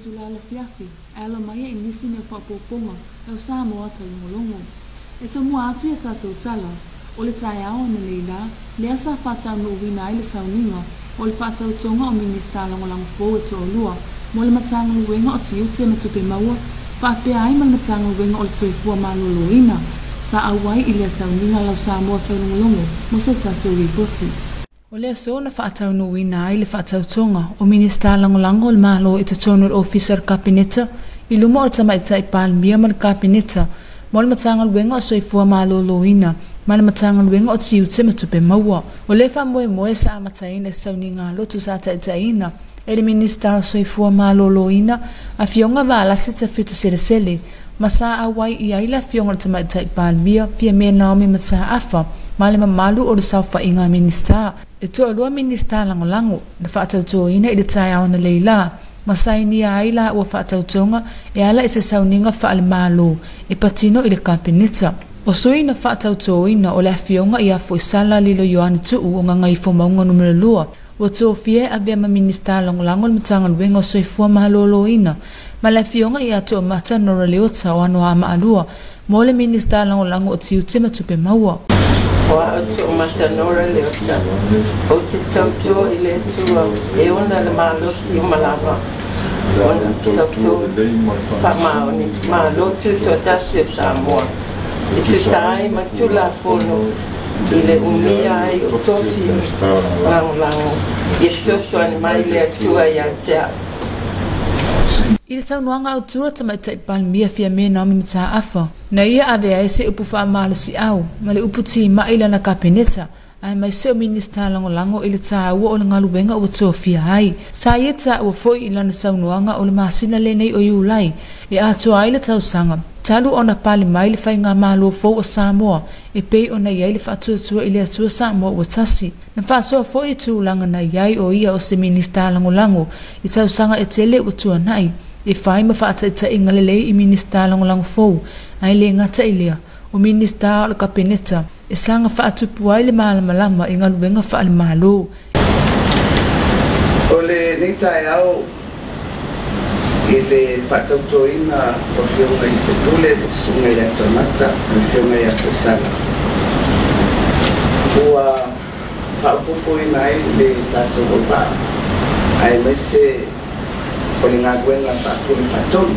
tula le fiafi, alo mai e nisi ne whapoponga, lau Samoa Taulogologo. E ta mua atu e tatou tala, o le tai ao na leila, le asa whatau no uwina ai le sauninga, o le whatau tonga o minista langolango fōu e toa lua, mo le matanga luenga o tiute na tupe maua, whapea ai mal matanga luenga o le soifua maloloina, sa awai i le sauninga lau Samoa Taulogologo, mo se taso ripoti. O le aso na whaatau no wina ai le whaatau tonga o minista langolango o le malo i te tonu le officer kabineta i luma o le tamaita i palmia ma le kabineta mo le matanga luenga o soifua maloloina ma le matanga luenga o tiute ma tupe maua. O le whamoe sa amataina e sauninga lotu sa taitaina e le minista o soifua maloloina a fionga wa alasi ta fitu sele ma sa awai i aila fionga le tamaita i palmia fia mea Naomi mata afa ma le mamalu o le saufa inga minista. E toa lua minista langolango na whaatautoina i le tai ao na leila. Masaini a aila ua whaatautonga e ala e se sauninga whaale malo e patino i le kabineta. O sui na whaatautoina o le afionga i afo i sala lilo Ioane tuu o nganga i fomaunga numero lua. Ua toa fie a bea ma minista langolango le matanga luenga o soifua maloloina. Ma le afionga i ato o mata nora leota o anoa ama alua. Mo le minista langolango o tiute ma tupe maua. Wa o matanora le ota o te tautua i le tua e ona le malosi o malava ona tautua whamaoni malotu to tasi o Samoa i tu sai ma tu la fono i le umia ai o tofi lango i soso ani mai le atua i atea. I le taunuanga o tura tamaita i palmia fia mea Naomi mata afa. Na ia avea e se upu wha amalo si au, ma le upu ti maila na kabineta, ai mai se o minista langolango i le taa ua o le ngaluwenga o toa fia ai. Sa ia taa ua foi i lana taunuanga o le masina le nei o iulai, e atoa ai le tausanga. Talu ona pali mai le whai ngā malo fau o Samoa, e pei ona iai le whaatuatua i le atua Samoa ua tasi. Na whaasoa foi i tūlanga na iai o ia o se minista langolango, i tausanga e tele ua tua nai. E whai ma whaataita inga lelei i minista langolango fau, ai le ngata i lea, o minista o le kabineta, e sanga whaatupu ai le malamalama i ngaluwenga whaale malo. O le neitai au, i le whaatautoina o whionga i te tule, le sunga i a tomata, le whionga i a te sanga. Ua whaapupo i nai le tātou o pā, ai mai se o le ngā guenga whaakuri whaatoni.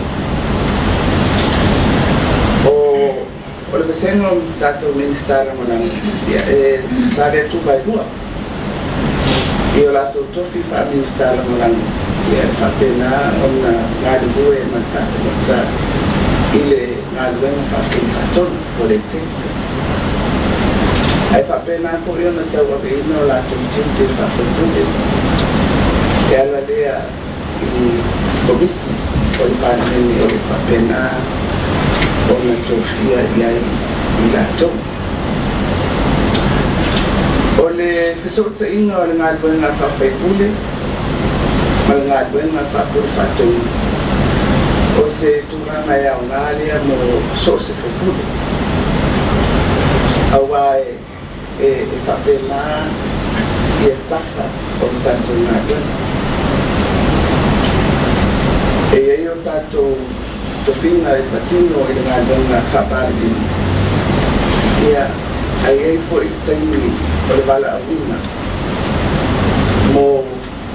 O le pesengo tātou ministara monang, e sare atu bai lua. I o lātou tofi wha ministara monang, i e whapena o na ngā ribue e mata i le ngā guenga whaakuri whaatoni o le tinte. Ai whapena ko i ona tau ake ino o lātou tinte whaakuri. E ala lea i Komiti o le Faamisionare o le whapena o na tofia iai i lātou. O le whisota ino o le ngā duenga whawhaipule, ma le ngā duenga whakuri whatou. O se tūranga e au ngālia mo so se whaipule. Awa e whapena i e tafa o le tātou ngā duenga. E ai o tātou tofina e patino i ngā duenga whapari. Ia, ai ai po i taimi o le wala awina mo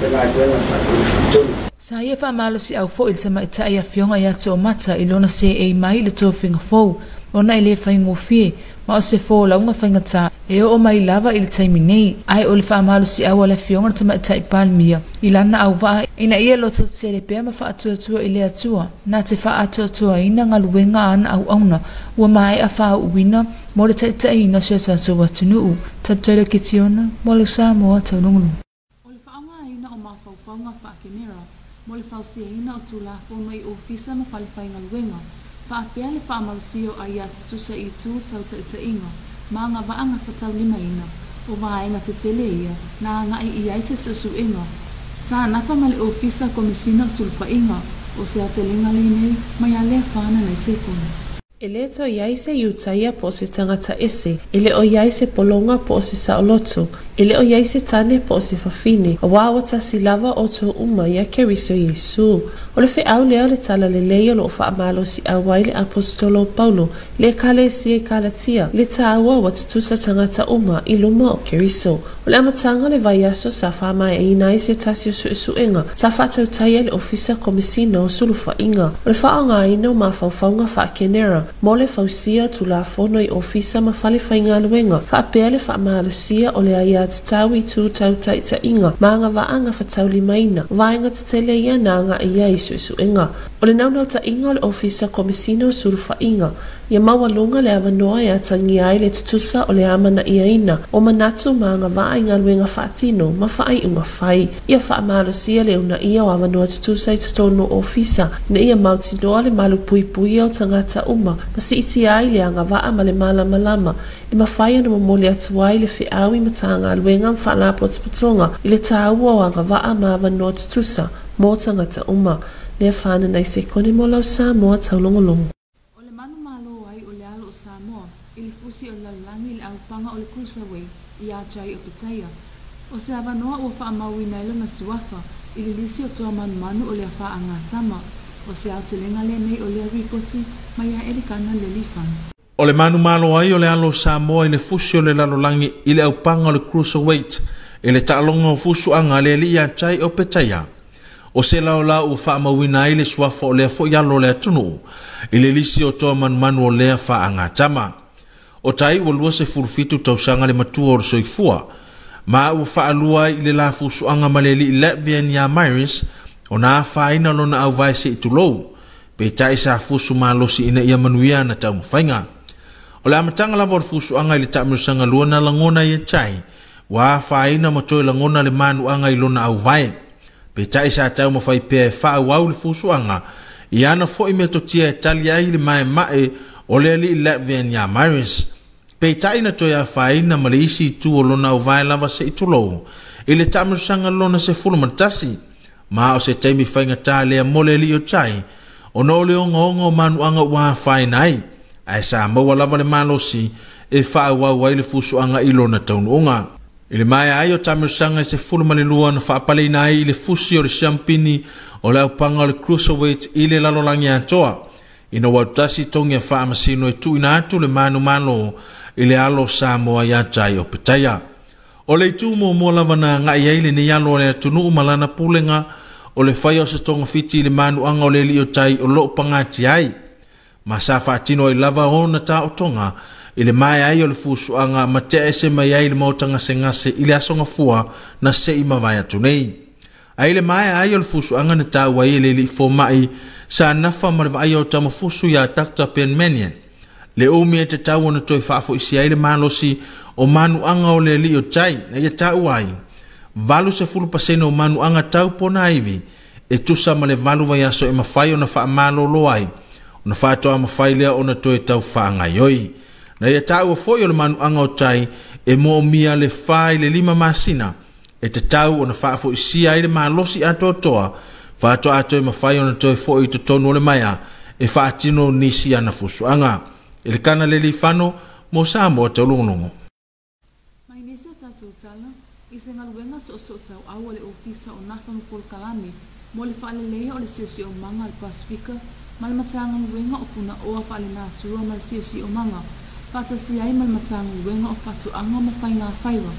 le ngā duenga whakuri whatoni. Sa ia whamalo si au fo il sama ita ia fionga ia to mata i lona se e mai le tofinga fo. Ona i le whaingo fie, ma o se fo launga whaingata e o mai lava i le taimi nei. Ai o le whamalo si au ala fionga tama ita i palmia. I lana au waa ina ia loto te le pea ma wha atua i le atua. Nā te wha atua ina ngā luenga ana au auna. Ua mai a wha uwina mo le taita ina se tatua tunuu. Tabtaira kitiona mo le Samoa Taulogologo. O le whaonga ina o mawhauwhaunga whaakenera. Mo le whausia ina o tūlafono i ofisa ma whalewhainga luenga. Whaapea le whaamalusio a ia te tusa i tū tau taita inga. Ma ngā waanga whatau lima ina. O vaenga te tele ia, na ngai i ai te susu inga. Sa nafa ma le ofisa komisina o sulfa inga. O se atelinga linei, mai a lea whana nei sekona. Ele to iai se iutaia po se tangata ese, ele o iai se polonga po se saoloto, ele o iai se tane po se fafine, a wawa tasi lava o to uma ia keriso Yesu. O le wheau lea le tala le leia lo o whaamalosi awai le apostolo Paulo le kalesi e kalatia le tāua wa tutusa tangata uma I luma o Keriso. O le amatanga le vai aso sa whaamai e inai se tasio suesuenga sa whaatautai le ofisa komisina o sulufa inga. O le whaanga ina o mawhauwhaunga whaakenera mo le fausia tu la fono I ofisa ma whale whainga luenga whaapea le whaamalosia o le aia tatau I tu tautai ta inga maanga vaanga whatauli maina vaenga tatele ia nanga ia suesuenga. O le naunau ta inga o le ofisa komisina o sulufa inga ia mawalunga le avanoa e atangi ai le tutusa o le amana ia ina o manatu maanga vaa inga luenga whaatino ma whaai unga whai. Ia whaamalosia le una ia o avanoa tutusa I tutono ofisa ina ia mautinoa le malu pui pui o tangata uma ma si iti ai le anga vaa ma le malama lama e ma whai ana mamole atuai le whiawi matanga luenga mwhaalapo tupatonga I le tāua o anga vaa ma avanoa tutusa mo tangata uma le whana nei se kone mo lau Samoa Taulogologo. O le manu malo ai o le alo o Samoa I le fusi o lalangi le aupanga o le cruiserway I achai o Petaya. O se avanoa o whaamawina ilo na suafa I le lisi o toa manu o le whaangatama. O se autilenga le nei o le ripoti mai a elikana le lifan. O le manu malo ai o le alo Samoa I le fusi o le lalangi I le aupanga o le cruiserway I le taalonga o fusu anga le li achai o Petaya. O se laola o whaamawina I le suafa o lea fo ialo lea tunu I le lisi o toa manu o lea whaangatama. O tai o lua se furufitu tausanga le matua o soifua ma o whaalua I le la fusuanga maleli I Latvian ya Myris o na whaina lona au vai se itulou pe tai sa fusu malosi ina ia manuia na tau mwhainga. O le amatanga lava o fusuanga I le tamirusanga lua na langona ia chai wa whaina matoi langona le manuanga I lona au vai pe tai sa tau mawhai pia e whaau le fusuanga I ana fo I meto tia e tali ai le mae o le li I Latvian ya Myris pe tai na toia whaina ma le isi tu o lona au vai lava se itulou I le tamirusanga lona se fulumantasi ma o se taimi whainga tā lea mole li o chai o no le onga o manuanga wa whaina ai ai sa maua lava le malosi e whaau ai le fusuanga I lona taununga. I le mai ai o tamirusanga se fulumale lua na whaapaleina ai I le fusi o le champini o le aupanga o le cruiserweight I le lalolangi atoa. Ina wautasi tongi a whaamasino e tu ina atu le manu malo I le alo Samoa ia chai o Petaya. O le tu mo lava na ngai ai le ni alo le tunu malana pulenga o le whai o se tonga fiti le manu anga o le li o chai o lo pangati ai. Ma sa whaatino I lava o na ta o tonga I le mai ai o le fusuanga ma te ese mai ai le mautanga se ngase I le asonga fua na se I mawai atu nei. Ai le mai ai o le fusuanga na ta wai le li fo mai sa nafa ma le vai o tama fusu ya Dr. Penmanian. Le umi e te tau na toi whaafo isi ai le malosi o manu anga o le li o chai na ia tau ai. Valu se fulu pasene o manu anga tau pona iwi e tusa ma le valu vai aso e mawhai o na wha malo lo ai. O na wha toa mawhai lea o na toi tau whaanga ioi. Na ia tau o foi o le manu anga o chai e mo mia le whai le lima masina e te tau o na whaafo isi ai le malosi ato toa wha toa ato e mawhai o na toi foi to tonu o le maia e whaatino nisi ana fusuanga. E le kana le li whano mo Samoa Taulogologo. Mai nese tātou tala, I se ngaluenga so tau awa le ofisa o Nafama Paul Kalame, mo le whaalelea o le siosi o manga al Pasifika, ma le matanga luenga o puna oa whaale nātua ma le siosi o manga, whaatasi ai ma le matanga luenga o whatu anga ma whainga whaiwa.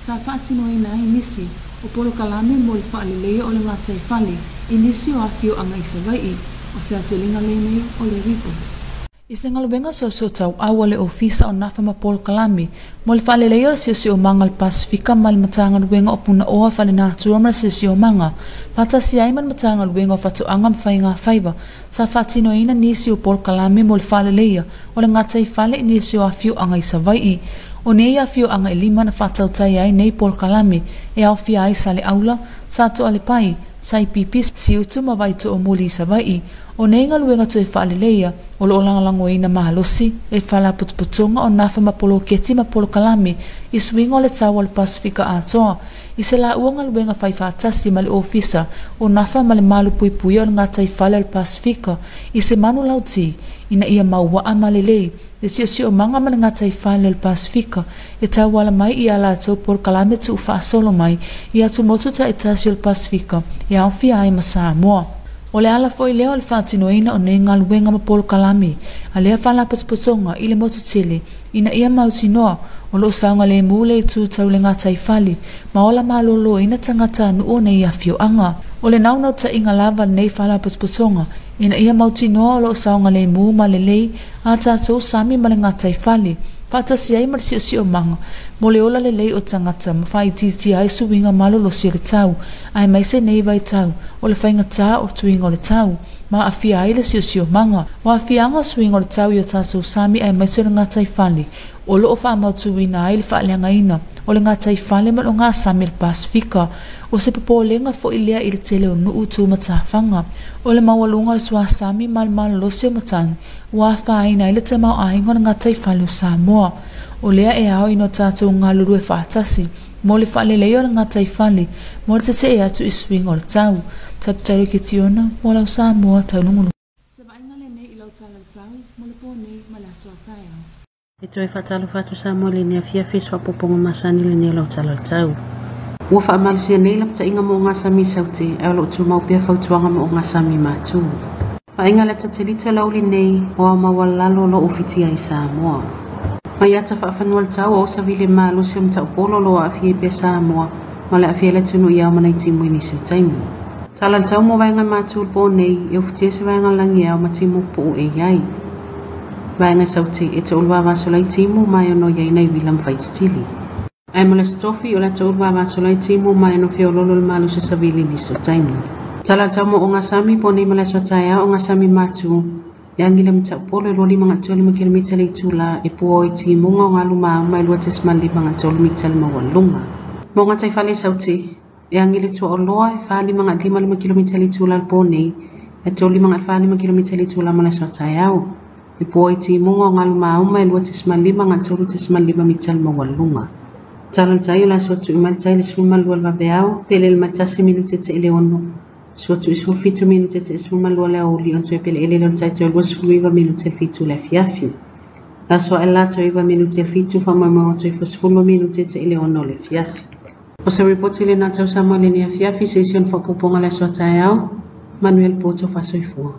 Sa whaatino I nai nisi, o Paul Kalame mo le whaalelea o le ngatai whale, I nisi o awhio anga isa vai o se atelinga le nei o le report. I se ngaluenga so tau awa le ofisa o Nafama Paul Kalame, mo le whaalelea o le siosi o manga al Pasifika ma le matanga luenga o puna oa whaale nātua ma le siosi o manga, whaatasi ai ma le matanga luenga o whatu anga ma whainga whaiwa, sa whaatino ina nisi o Paul Kalame mo le whaalelea o le ngatai whale I nisi o awhio anga isa vai o nei awhio anga I lima na whaatautai ai nei Paul Kalame e awhia ai sa le aula, sa to ale pai, sa I pipi si utu ma vai to o muli isa vai o nei ngaluenga to e whaalelea o lo langalango ina mahalosi e whala putputunga o Nafama Polo Keti ma Polo Kalame I swinga o le tawa le Pasifika atoa I se la ua ngaluenga whai whaatasi ma le ofisa o Nafama le malu pui pui o le ngatai whale le Pasifika I se manu lauti ina ia maua ama lelei e si o manga ma le ngatai whale le Pasifika e tawa la mai I ala ato Polo Kalame tu ufa solo mai I atu motu ta e tasi o le Pasifika e awhia ai ma Samoa. O le ala foi leo le whaatinoina o ne ngā luenga ma polo kalami, a lea whala pasposonga i le motu tele, ina ia mautinoa o lo saunga le mule tu tau le ngā taifali, ma ola malolo ina tangata nu o nei afio anga. O le naunau ta inga lava nei whala pasposonga, ina ia mautinoa o lo saunga le mu ma le lei, a tātou sami ma le ngā taifali, Fatasi ai mar sio manga. Mo le ola le lei o tangata ma fai titi ai suwinga malo lo sio le tau. Ai mai se nei vai tau. O le whainga tā o tuinga o le tau. Ma afia ai le sio manga. Wa afianga suwinga o le tau i o tātou sami ai mai se le ngā taifali. O lo o wha mau tuwina ai le wha leanga ina. O le ngā taifali ma lo ngā sami le Pasifika. O se papo lenga fo i lea i le tele o nuu tu matawhanga. O le mawalunga le sua sami mal lo sio matangi. Wa whaina i le te mau ahingo na ngā taifali o Samoa. O lea e ao ino tātou ngā luru e whaatasi. Mo le whaale leo na ngā taifali. Mo le te e atu i swing o le tau. Tapitaru ki tiona, mo lau Samoa tau nungunu. Se vainga le nei i lau tala le tau, mo le po nei ma la sua taia. E toi whatalu whatu Samoa le nea fiafis whapoponga masani le nea lau tala le tau. Ua whaamalusia nei lam ta inga mo ngā sami sauti, e alo tu mau pia whautuanga mo ngā sami mātu. Painga le tatelita lauli nei o a mawalalo lo ufiti ai Samoa. Mai ata whaafanua le tau o savile maalusia mta upolo lo a fie pe Samoa, ma le a fie le tunu iau mana i timu inisi taimi. Tala le tau mo vainga mātu ulpo nei, e ufitia se vainga langi au ma timu po e iai. Vainga sauti e te ulwa vasola i timu mai ono iai nei wilam whaititili. Ai mo le stofi o le te ulwa vasola i timu mai ono fio lolo le maalusia savile niso taimi. Tala tau mo o ngā sami po nei maleswa taia o ngā sami mātu. E angile mta upolo e loli mga toli ma kilomita le tula e puo i ti munga o ngā luma mai lua te smali mga toli mita le mawalunga. Mo ngā taifale sauti, e angile tua o loa e whaali mga 5 kilomita le tula le po nei, e toli mga 5 kilomita le tula maleswa taia o. E puo i ti munga o ngā luma mai lua te smali mga toli te smali mita le mawalunga. Tala le taio la suatu i malitai le suma lua le vaveao, pele le matasi minute te ele ono. Suatu isu fitu minute te suma lua le auli on tue pele ele lon taito e luasu iwa minute fitu le fiafi. La soa e lato iwa minute fitu whamama o tue fasfulu minute te ele ono le fiafi. O se ripoti le na tau Samoa le nia fiafi se ision whapuponga le soa tae au, Manuel Poto fasoifua.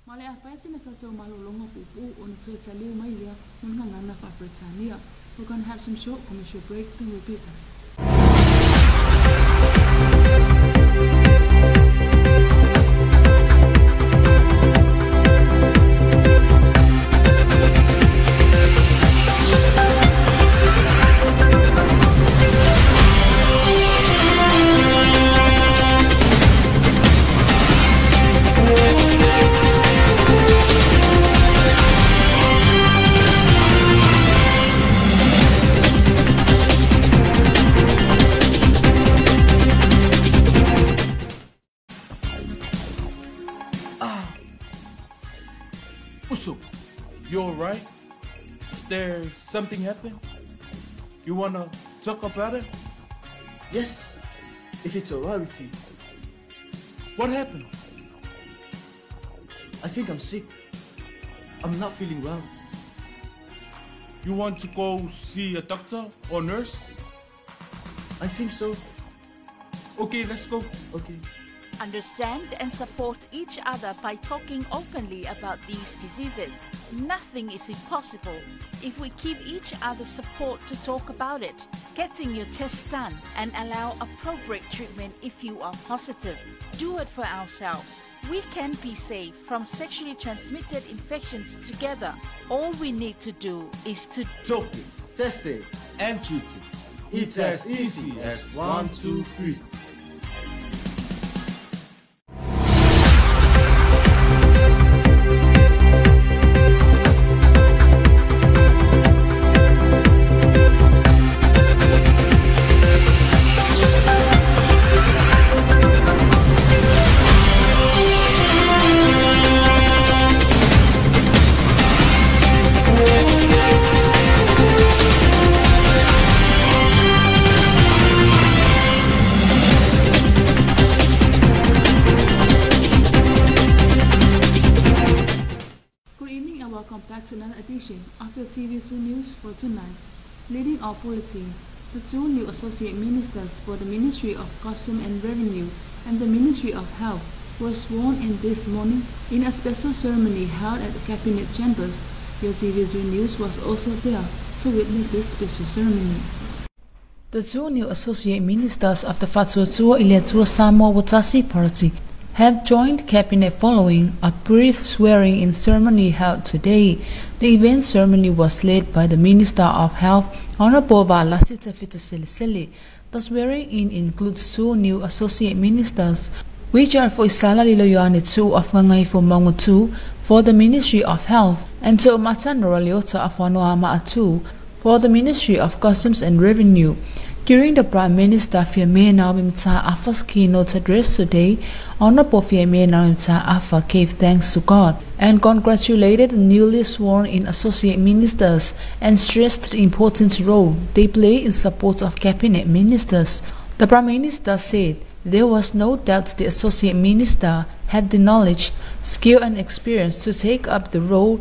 Ma le a whaisi na tatou malolonga pupu o na tue taliu mai ia unga ngana wha Britania. We're going to have some short commercial break, then we'll be back. You alright? Is there something happened? You wanna talk about it? Yes, if it's alright with you. What happened? I think I'm sick. I'm not feeling well. You want to go see a doctor or nurse? I think so. Okay, let's go. Okay. Understand and support each other by talking openly about these diseases. Nothing is impossible if we give each other support to talk about it. Getting your test done and allow appropriate treatment if you are positive. Do it for ourselves. We can be safe from sexually transmitted infections together. All we need to do is to talk it, test it, and treat it. It's as easy as 1, 2, 3. Of the TV2 News for tonight. Leading our bulletin, the two new associate ministers for the Ministry of Custom and Revenue and the Ministry of Health was sworn in this morning in a special ceremony held at the Cabinet Chambers. Your TV2 News was also there to witness this special ceremony. The two new associate ministers of the Fatuatua Ileatua Samoa Watasi Party have joined cabinet following a brief swearing-in ceremony held today. The event ceremony was led by the Minister of Health, Honorable Valasi Tafitu. The swearing-in includes two new associate ministers, which are for Isala Liloyane 2 of Ngangay Fumongo 2 for the Ministry of Health and to Mata Noraliota of Wanoama 2 for the Ministry of Customs and Revenue. During the Prime Minister Fiamena Mimta Afa's keynote address today, Honorable Fiamena Mimta Afa gave thanks to God and congratulated the newly sworn-in associate ministers and stressed the important role they play in support of cabinet ministers. The Prime Minister said there was no doubt the associate minister had the knowledge, skill and experience to take up the role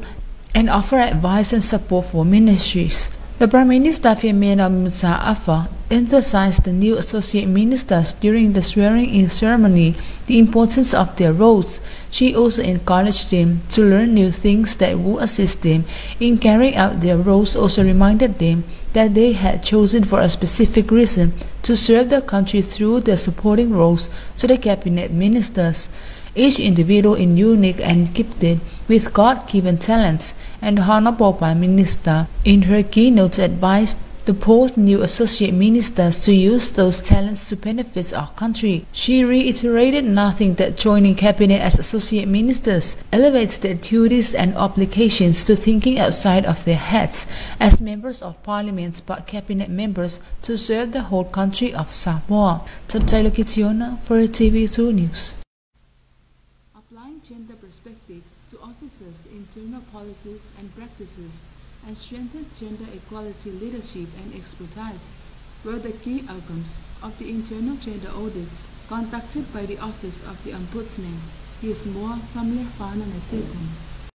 and offer advice and support for ministries. The Prime Minister Fiamena Mimta Afa emphasized the new associate ministers during the swearing-in ceremony the importance of their roles. She also encouraged them to learn new things that would assist them in carrying out their roles. Also reminded them that they had chosen for a specific reason to serve the country through their supporting roles to the cabinet ministers. Each individual is unique and gifted with God-given talents, and the Honorable Prime Minister, in her keynote, advised the both new associate ministers to use those talents to benefit our country. She reiterated nothing that joining cabinet as associate ministers elevates their duties and obligations to thinking outside of their heads as members of parliament but cabinet members to serve the whole country of Samoa. Tabtailo Kitiona for TV2 News. Gender perspective to officers' internal policies and practices and strengthen gender equality leadership and expertise were the key outcomes of the internal gender audits conducted by the Office of the Ombudsman. Here's more from Lefana Nasekun.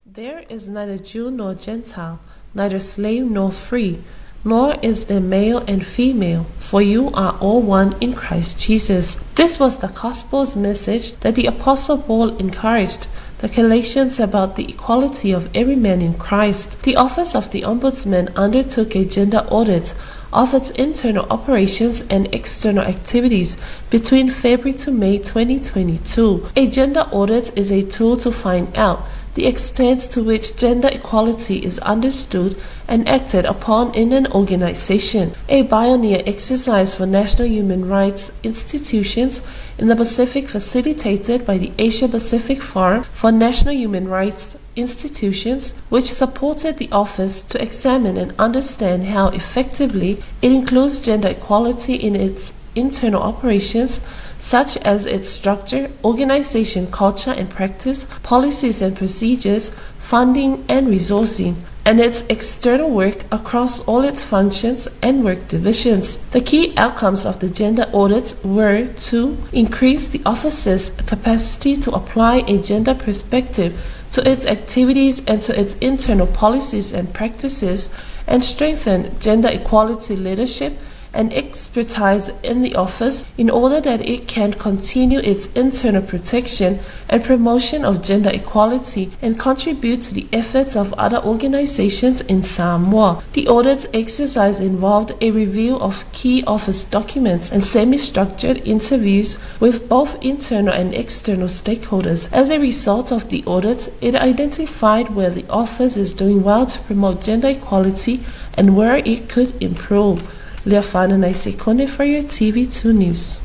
There is neither Jew nor Gentile, neither slave nor free, nor is there male and female, for you are all one in Christ Jesus. This was the gospel's message that the Apostle Paul encouraged the Galatians about the equality of every man in Christ. The Office of the Ombudsman undertook a gender audit of its internal operations and external activities between February to May 2022. A gender audit is a tool to find out the extent to which gender equality is understood and acted upon in an organization, a pioneer exercise for national human rights institutions in the Pacific facilitated by the Asia-Pacific Forum for National Human Rights Institutions, which supported the office to examine and understand how effectively it includes gender equality in its internal operations, such as its structure, organization, culture and practice, policies and procedures, funding and resourcing, and its external work across all its functions and work divisions. The key outcomes of the gender audits were to increase the office's capacity to apply a gender perspective to its activities and to its internal policies and practices, and strengthen gender equality leadership and expertise in the office in order that it can continue its internal protection and promotion of gender equality and contribute to the efforts of other organizations in Samoa. The audit exercise involved a review of key office documents and semi-structured interviews with both internal and external stakeholders. As a result of the audit, it identified where the office is doing well to promote gender equality and where it could improve. Leafana Naisekone for your TV2 News.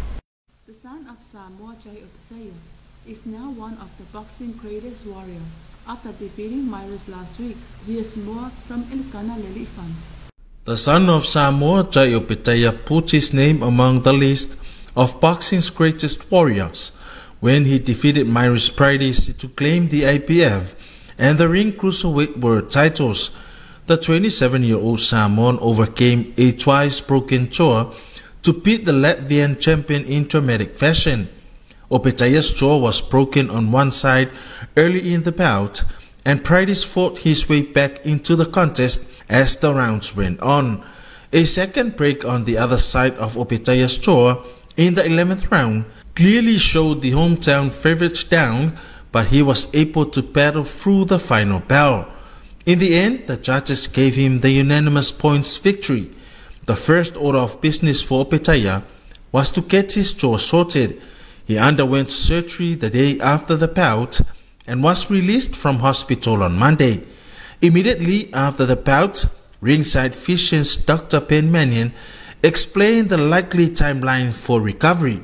The son of Samoa Chai Opataya is now one of the boxing greatest warrior after defeating Myros last week. Here's more from Elkana Lelifan. The son of Samoa Chai Opataya put his name among the list of boxing's greatest warriors when he defeated Myros Friday to claim the IPF and the Ring Cruiserweight World titles. The 27-year-old Samoan overcame a twice-broken jaw to beat the Latvian champion in dramatic fashion. Opetaya's jaw was broken on one side early in the bout, and Prides fought his way back into the contest as the rounds went on. A second break on the other side of Opetaya's jaw in the 11th round clearly showed the hometown favourites down, but he was able to battle through the final bell. In the end, the judges gave him the unanimous points victory. The first order of business for Opetaia was to get his jaw sorted. He underwent surgery the day after the bout and was released from hospital on Monday. Immediately after the bout, ringside Vision's Dr. Ben Mannion explained the likely timeline for recovery.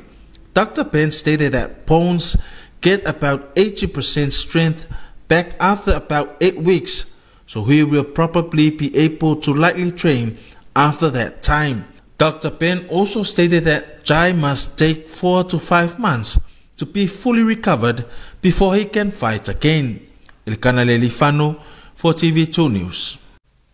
Dr. Ben stated that Bones get about 80% strength back after about 8 weeks, so he will probably be able to lightly train after that time. Dr. Ben also stated that Jai must take 4 to 5 months to be fully recovered before he can fight again. Ilkana Lelifano for TV2 News.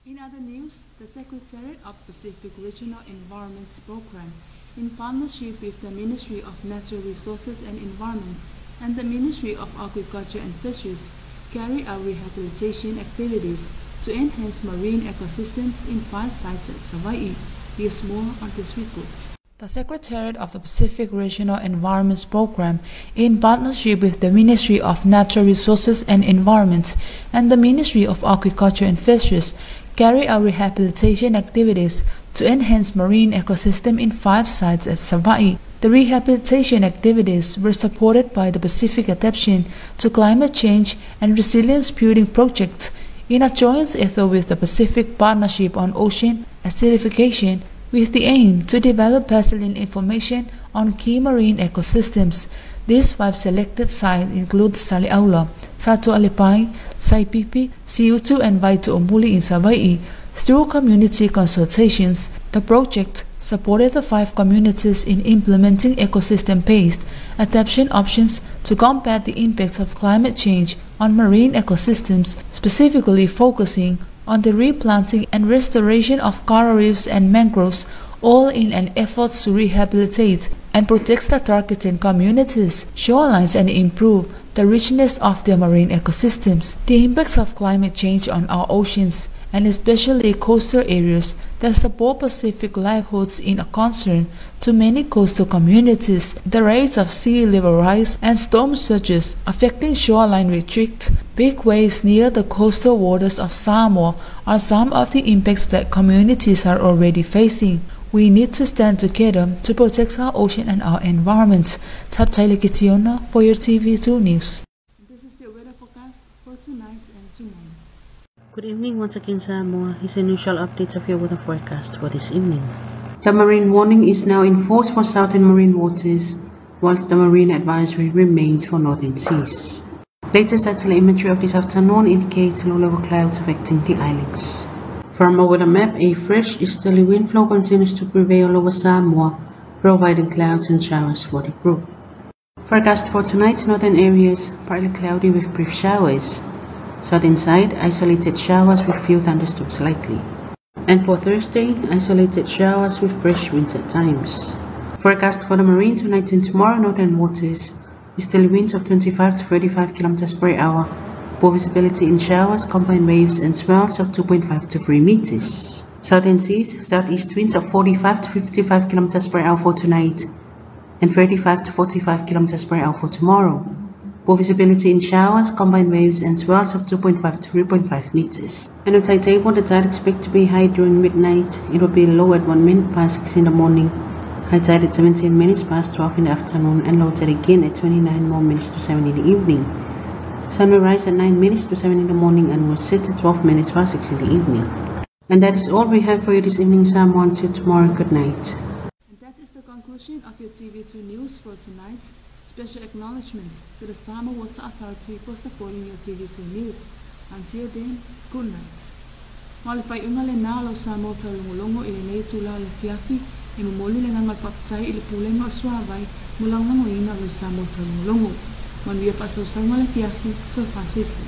In other news, the Secretariat of Pacific Regional Environment Program, in partnership with the Ministry of Natural Resources and Environment and the Ministry of Agriculture and Fisheries, carry out rehabilitation activities to enhance marine ecosystems in 5 sites at Hawaii. Here's more on this report. The Secretariat of the Pacific Regional Environments Program, in partnership with the Ministry of Natural Resources and Environment and the Ministry of Agriculture and Fisheries, carry out rehabilitation activities to enhance marine ecosystem in 5 sites at Hawaii. The rehabilitation activities were supported by the Pacific Adaptation to Climate Change and Resilience Building Project in a joint effort with the Pacific Partnership on Ocean Acidification, with the aim to develop pertinent information on key marine ecosystems. These 5 selected sites include Saliaula, Satu Alepai, Saipipi, Siutu and Vaitu'omuli in Hawaii. Through community consultations, the project supported the 5 communities in implementing ecosystem-based adaptation options to combat the impacts of climate change on marine ecosystems, specifically focusing on the replanting and restoration of coral reefs and mangroves, all in an effort to rehabilitate and protect the targeted communities' shorelines and improve the richness of their marine ecosystems. The impacts of climate change on our oceans, and especially coastal areas that support Pacific livelihoods, in a concern to many coastal communities. The rates of sea level rise and storm surges affecting shoreline retreat, big waves near the coastal waters of Samoa are some of the impacts that communities are already facing. We need to stand together to protect our ocean and our environment. Tap Taylor Kitiona for your TV2 News. This is your weather forecast for tonight and tomorrow. Good evening once again, Samoa. Here's initial updates of your weather forecast for this evening. The marine warning is now in force for southern marine waters, whilst the marine advisory remains for northern seas. Latest satellite imagery of this afternoon indicates low-level clouds affecting the islands. From our weather map, a fresh easterly wind flow continues to prevail over Samoa, providing clouds and showers for the group. Forecast for tonight's northern areas, partly cloudy with brief showers. Southern side, isolated showers with few thunderstorms likely. And for Thursday, isolated showers with fresh winds at times. Forecast for the marine tonight and tomorrow, northern waters, easterly winds of 25 to 35 km per hour. Poor visibility in showers, combined waves and swells of 2.5 to 3 meters. Southern seas, southeast winds of 45 to 55 km per hour for tonight, and 35 to 45 km per hour for tomorrow. Poor visibility in showers, combined waves and swells of 2.5 to 3.5 meters. And on tide table, the tide expected to be high during midnight. It will be low at 1 minute past 6 in the morning, high tide at 17 minutes past 12 in the afternoon, and low tide again at 29 more minutes to 7 in the evening. Sun will rise at 9 minutes to 7 in the morning and will set at 12 minutes past 6 in the evening. And that is all we have for you this evening, Samoa. Until tomorrow, good night. And that is the conclusion of your TV2 News for tonight. Special acknowledgements to the Samoa Water Authority for supporting your TV2 News. Until then, good night. Malifai ungale na lo Samoa Taulogologo ili nei tula le fiafi e momoli le ngangat papatai ili pulengo suavai mulang nangoina lo Samoa Taulogologo. Manuia pasau sango le fiafi to fasifu.